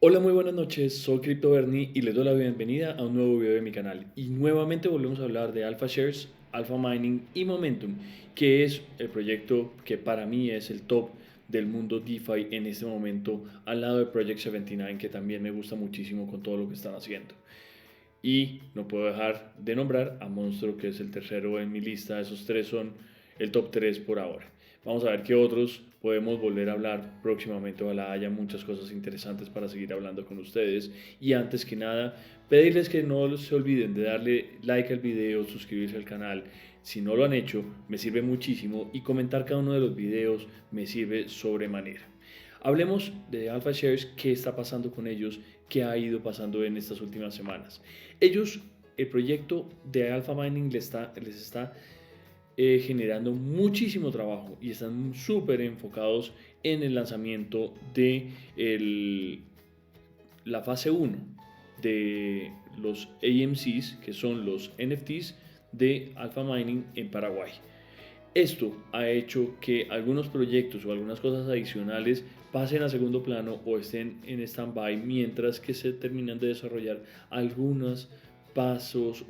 Hola, muy buenas noches, soy Crypto Bernie y les doy la bienvenida a un nuevo video de mi canal. Y nuevamente volvemos a hablar de Alpha Shares, Alpha Mining y Momentum, que es el proyecto que para mí es el top del mundo DeFi en este momento, al lado de Project 79, que también me gusta muchísimo con todo lo que están haciendo. Y no puedo dejar de nombrar a Monstro, que es el tercero en mi lista. Esos tres son el top 3 por ahora. Vamos a ver qué otros podemos volver a hablar próximamente. Ojalá haya muchas cosas interesantes para seguir hablando con ustedes. Y antes que nada, pedirles que no se olviden de darle like al video, suscribirse al canal. Si no lo han hecho, me sirve muchísimo y comentar cada uno de los videos me sirve sobremanera. Hablemos de Alpha Shares, qué está pasando con ellos, qué ha ido pasando en estas últimas semanas. Ellos, el proyecto de Alpha Mining les está generando muchísimo trabajo y están súper enfocados en el lanzamiento de la fase uno de los AMCs, que son los NFTs de Alpha Mining en Paraguay. Esto ha hecho que algunos proyectos o algunas cosas adicionales pasen a segundo plano o estén en stand-by mientras que se terminan de desarrollar algunos pasos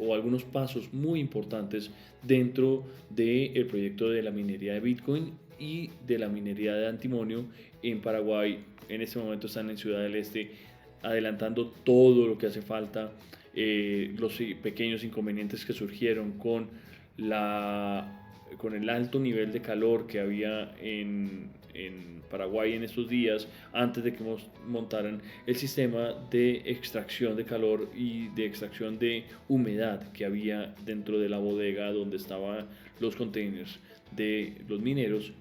muy importantes dentro del proyecto de la minería de Bitcoin y de la minería de antimonio en Paraguay. En este momento están en Ciudad del Este adelantando todo lo que hace falta, los pequeños inconvenientes que surgieron con el alto nivel de calor que había en Paraguay en estos días, antes de que montaran el sistema de extracción de calor y de extracción de humedad que había dentro de la bodega donde estaban los containers de los mineros,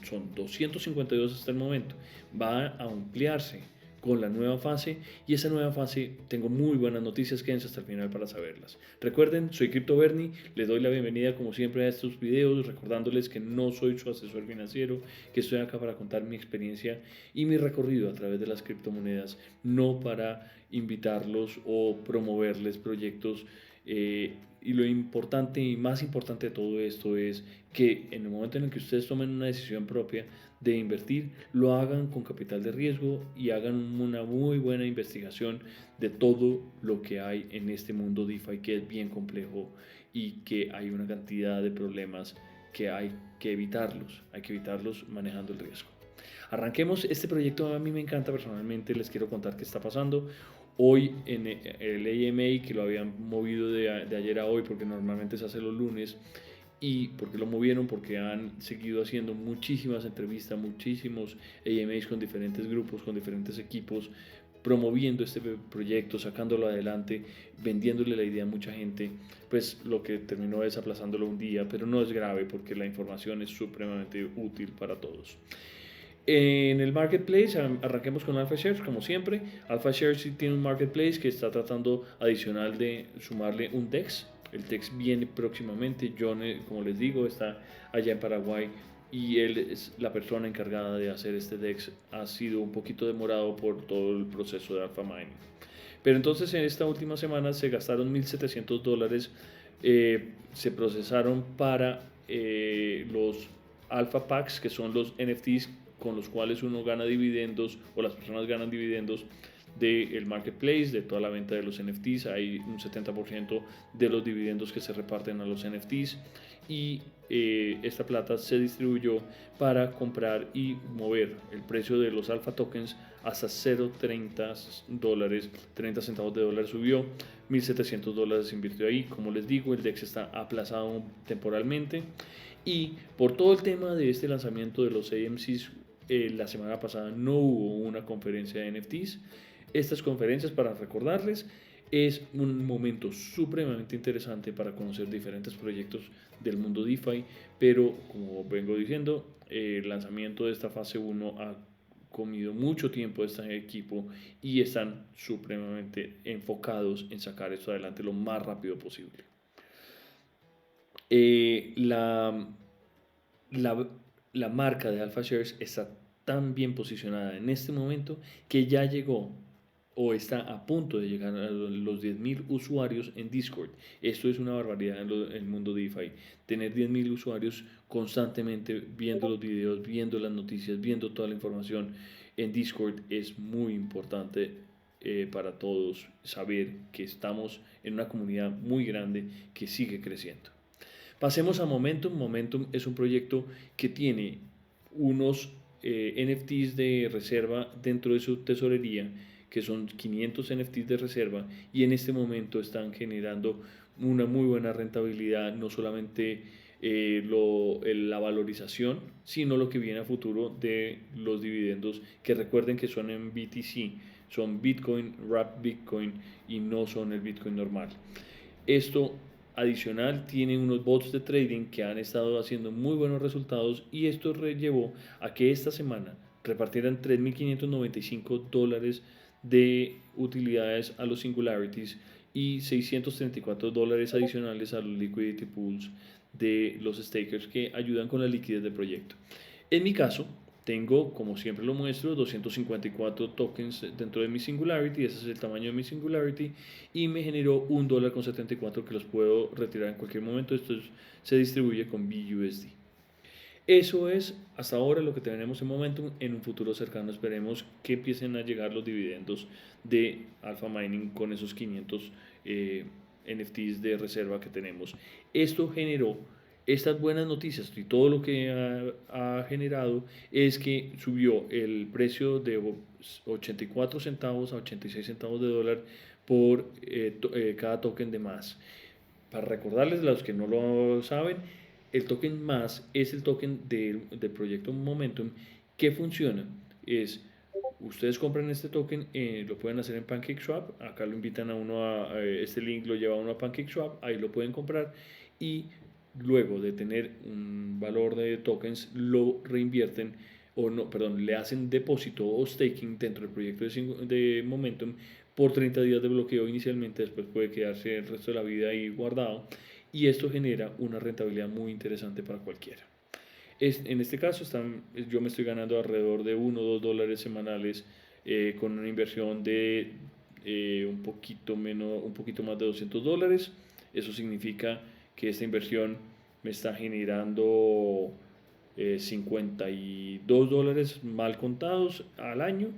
son 252 hasta el momento. Va a ampliarse con la nueva fase, y esa nueva fase tengo muy buenas noticias, quédense hasta el final para saberlas. Recuerden, soy Crypto Bernie, les doy la bienvenida como siempre a estos videos, recordándoles que no soy su asesor financiero, que estoy acá para contar mi experiencia y mi recorrido a través de las criptomonedas, no para invitarlos o promoverles proyectos. Y lo importante y más importante de todo esto es que en el momento en el que ustedes tomen una decisión propia de invertir, lo hagan con capital de riesgo y hagan una muy buena investigación de todo lo que hay en este mundo DeFi, que es bien complejo y que hay una cantidad de problemas que hay que evitarlos manejando el riesgo. Arranquemos este proyecto. A mí me encanta personalmente, les quiero contar qué está pasando. Hoy en el AMA, que lo habían movido de ayer a hoy porque normalmente se hace los lunes, y porque lo movieron, porque han seguido haciendo muchísimas entrevistas, muchísimos AMAs con diferentes grupos, con diferentes equipos, promoviendo este proyecto, sacándolo adelante, vendiéndole la idea a mucha gente. Pues lo que terminó es aplazándolo un día, pero no es grave porque la información es supremamente útil para todos. En el marketplace, arranquemos con Alpha Shares, como siempre. Alpha Shares sí tiene un marketplace que está tratando adicional de sumarle un DEX. El DEX viene próximamente. John, como les digo, está allá en Paraguay y él es la persona encargada de hacer este DEX. Ha sido un poquito demorado por todo el proceso de Alpha Mining. Pero entonces en esta última semana se gastaron $1,700, se procesaron para los Alpha Packs, que son los NFTs con los cuales uno gana dividendos o las personas ganan dividendos del marketplace, de toda la venta de los NFTs. Hay un 70% de los dividendos que se reparten a los NFTs y esta plata se distribuyó para comprar y mover el precio de los alpha tokens hasta $0.30, 30 centavos de dólar subió, $1,700 se invirtió ahí. Como les digo, el DEX está aplazado temporalmente y por todo el tema de este lanzamiento de los AMCs, la semana pasada no hubo una conferencia de NFTs. Estas conferencias, para recordarles, es un momento supremamente interesante para conocer diferentes proyectos del mundo DeFi, pero como vengo diciendo, el lanzamiento de esta fase 1 ha comido mucho tiempo de este equipo y están supremamente enfocados en sacar esto adelante lo más rápido posible. Eh, la, la, la marca de Alpha Shares está tan bien posicionada en este momento que ya llegó o está a punto de llegar a los 10.000 usuarios en Discord. Esto es una barbaridad en el mundo DeFi. Tener 10.000 usuarios constantemente viendo los videos, viendo las noticias, viendo toda la información en Discord es muy importante para todos saber que estamos en una comunidad muy grande que sigue creciendo. Pasemos a Momentum. Momentum es un proyecto que tiene unos NFTs de reserva dentro de su tesorería, que son 500 NFTs de reserva, y en este momento están generando una muy buena rentabilidad, no solamente la valorización, sino lo que viene a futuro de los dividendos, que recuerden que son en BTC, son Bitcoin, Wrapped Bitcoin, y no son el Bitcoin normal. Esto adicional tiene unos bots de trading que han estado haciendo muy buenos resultados, y esto llevó a que esta semana repartieran $3.595 de utilidades a los singularities y $634 adicionales a los liquidity pools de los stakers que ayudan con la liquidez del proyecto. En mi caso, tengo, como siempre lo muestro, 254 tokens dentro de mi Singularity. Ese es el tamaño de mi Singularity, y me generó $1.74 que los puedo retirar en cualquier momento. Esto se distribuye con BUSD. Eso es hasta ahora lo que tenemos en Momentum. En un futuro cercano esperemos que empiecen a llegar los dividendos de Alpha Mining con esos 500 NFTs de reserva que tenemos. Esto generó estas buenas noticias, y todo lo que ha generado es que subió el precio de 84 centavos a 86 centavos de dólar por cada token de más. Para recordarles a los que no lo saben, el token más es el token del proyecto Momentum que funciona. Ustedes compran este token, lo pueden hacer en PancakeSwap. Acá lo invitan a uno este link lo lleva a uno a PancakeSwap, ahí lo pueden comprar, y luego de tener un valor de tokens lo reinvierten, o no, perdón, le hacen depósito o staking dentro del proyecto de Momentum por 30 días de bloqueo inicialmente. Después puede quedarse el resto de la vida ahí guardado, y esto genera una rentabilidad muy interesante para cualquiera. En este caso yo me estoy ganando alrededor de $1 o $2 semanales, con una inversión de un poquito más de $200. Eso significa que esta inversión me está generando $52 mal contados al año,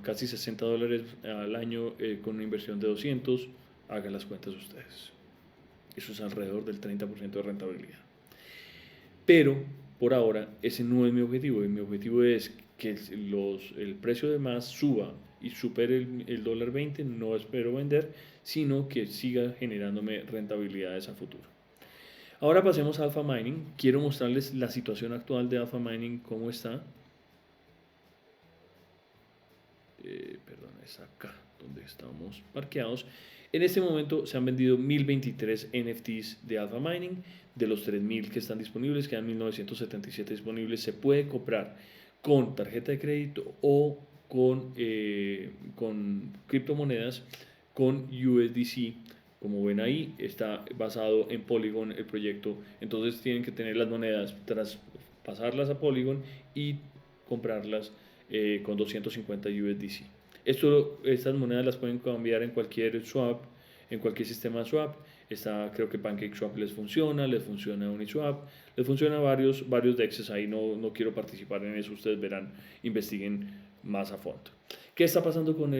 casi $60 al año, con una inversión de 200. Hagan las cuentas ustedes. Eso es alrededor del 30% de rentabilidad. Pero por ahora ese no es mi objetivo. Mi objetivo es que el precio de más suba y supere el $1.20. No espero vender, sino que siga generándome rentabilidades a futuro. Ahora pasemos a Alpha Mining. Quiero mostrarles la situación actual de Alpha Mining, cómo está. Perdón, es acá donde estamos parqueados. En este momento se han vendido 1023 NFTs de Alpha Mining. De los 3000 que están disponibles, quedan 1977 disponibles. Se puede comprar con tarjeta de crédito o con criptomonedas, con USDC. Como ven ahí, está basado en Polygon el proyecto. Entonces tienen que tener las monedas, tras pasarlas a Polygon, y comprarlas con 250 USDC. Estas monedas las pueden cambiar en cualquier swap, en cualquier sistema de swap. Creo que PancakeSwap les funciona Uniswap, les funciona varios DEXs. Ahí no quiero participar en eso, ustedes verán, investiguen más a fondo. ¿Qué está pasando con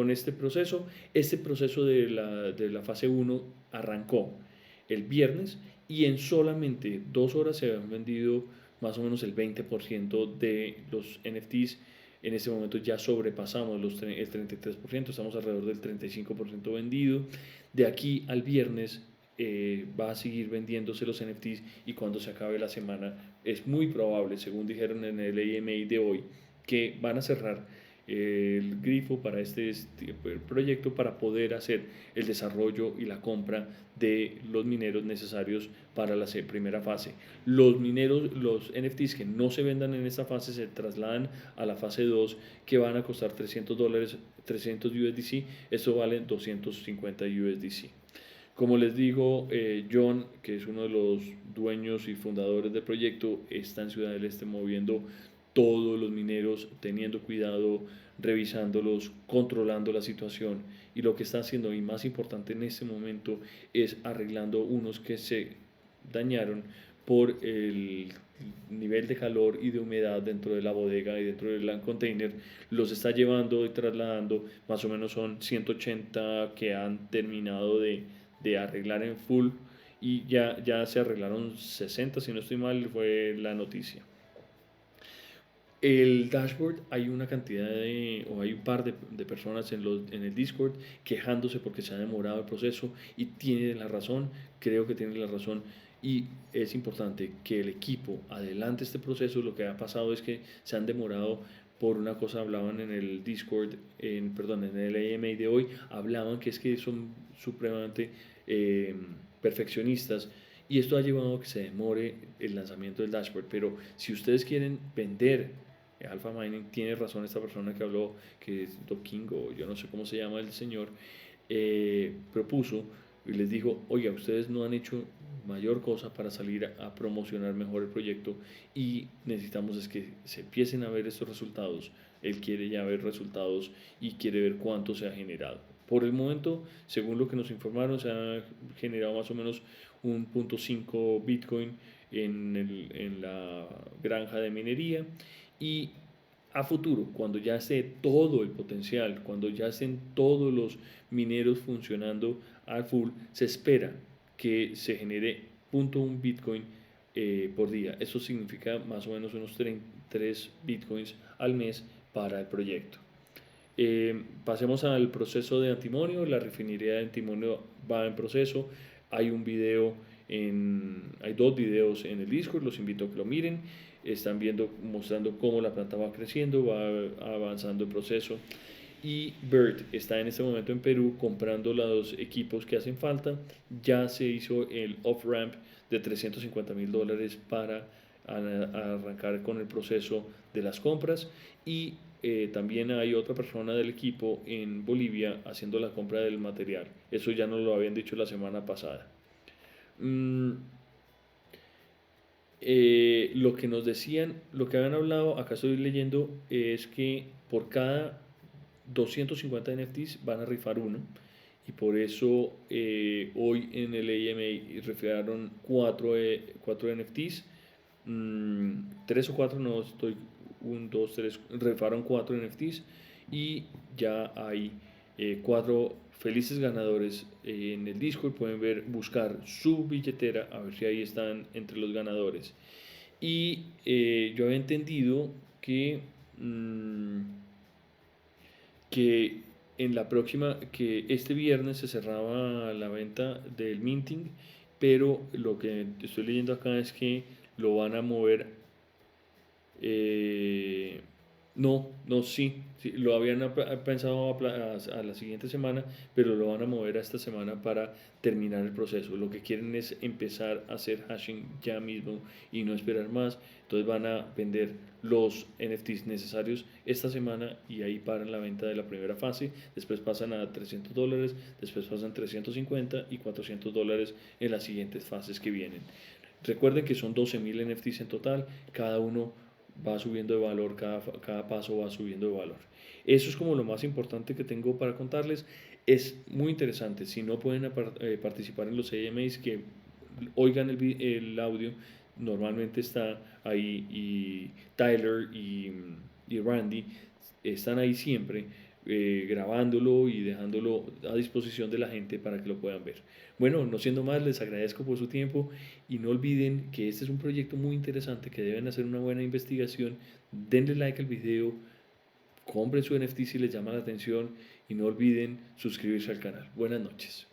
este proceso? Este proceso de la fase 1 arrancó el viernes, y en solamente 2 horas se han vendido más o menos el 20% de los NFTs. En este momento ya sobrepasamos el 33%, estamos alrededor del 35% vendido. De aquí al viernes va a seguir vendiéndose los NFTs, y cuando se acabe la semana es muy probable, según dijeron en el AMA de hoy, que van a cerrar el grifo para este proyecto para poder hacer el desarrollo y la compra de los mineros necesarios para la primera fase. Los NFTs que no se vendan en esta fase se trasladan a la fase 2, que van a costar $300, 300 USDC. Esto vale 250 USDC. Como les digo, John, que es uno de los dueños y fundadores del proyecto, está en Ciudad del Este moviendo todos los mineros, teniendo cuidado, revisándolos, controlando la situación, y lo que está haciendo, y más importante en este momento, es arreglando unos que se dañaron por el nivel de calor y de humedad dentro de la bodega y dentro del container, los está llevando y trasladando. Más o menos son 180 que han terminado de arreglar en full, y ya se arreglaron 60, si no estoy mal, fue la noticia. El dashboard, hay una cantidad o hay un par de personas en el Discord quejándose porque se ha demorado el proceso, y tienen la razón, creo que tienen la razón, y es importante que el equipo adelante este proceso. Lo que ha pasado es que se han demorado por una cosa. Hablaban en el Discord, perdón, en el AMA de hoy, hablaban que es que son supremamente eh, perfeccionistas, y esto ha llevado a que se demore el lanzamiento del dashboard. Pero si ustedes quieren vender Alpha Mining, tiene razón esta persona que habló, que es King, o yo no sé cómo se llama el señor, propuso y les dijo: oiga, ustedes no han hecho mayor cosa para salir a promocionar mejor el proyecto, y necesitamos es que se empiecen a ver estos resultados. Él quiere ya ver resultados y quiere ver cuánto se ha generado. Por el momento, según lo que nos informaron, se ha generado más o menos 1.5 Bitcoin en la granja de minería. Y a futuro, cuando ya esté todo el potencial, cuando ya estén todos los mineros funcionando al full, se espera que se genere 0.1 Bitcoin por día. Eso significa más o menos unos 3 Bitcoins al mes para el proyecto. Pasemos al proceso de antimonio. La refinería de antimonio va en proceso. Hay hay 2 videos en el Discord, los invito a que lo miren. Están mostrando cómo la planta va creciendo, va avanzando el proceso. Y Bert está en este momento en Perú comprando los equipos que hacen falta. Ya se hizo el off-ramp de $350,000 para arrancar con el proceso de las compras. Y también hay otra persona del equipo en Bolivia haciendo la compra del material. Eso ya nos lo habían dicho la semana pasada. Lo que nos decían, lo que habían hablado, acá estoy leyendo, es que por cada 250 NFTs van a rifar uno, y por eso hoy en el AMA rifaron 4 NFTs, 3 o 4, no estoy, 1, 2, 3, rifaron 4 NFTs, y ya hay 4 felices ganadores en el Discord. Pueden buscar su billetera a ver si ahí están entre los ganadores. Y yo había entendido que que este viernes se cerraba la venta del minting, pero lo que estoy leyendo acá es que lo van a mover. No, sí, lo habían pensado a la siguiente semana, pero lo van a mover a esta semana para terminar el proceso. Lo que quieren es empezar a hacer hashing ya mismo y no esperar más. Entonces van a vender los NFTs necesarios esta semana, y ahí paran la venta de la primera fase. Después pasan a $300, después pasan 350 y $400 en las siguientes fases que vienen. Recuerden que son 12,000 NFTs en total, cada uno va subiendo de valor, cada paso va subiendo de valor. Eso es como lo más importante que tengo para contarles. Es muy interesante. Si no pueden participar en los AMAs, que oigan el audio, normalmente está ahí, y Tyler y Randy están ahí siempre grabándolo y dejándolo a disposición de la gente para que lo puedan ver. Bueno, no siendo más, les agradezco por su tiempo, y no olviden que este es un proyecto muy interesante, que deben hacer una buena investigación. Denle like al video, compren su NFT si les llama la atención, y no olviden suscribirse al canal. Buenas noches.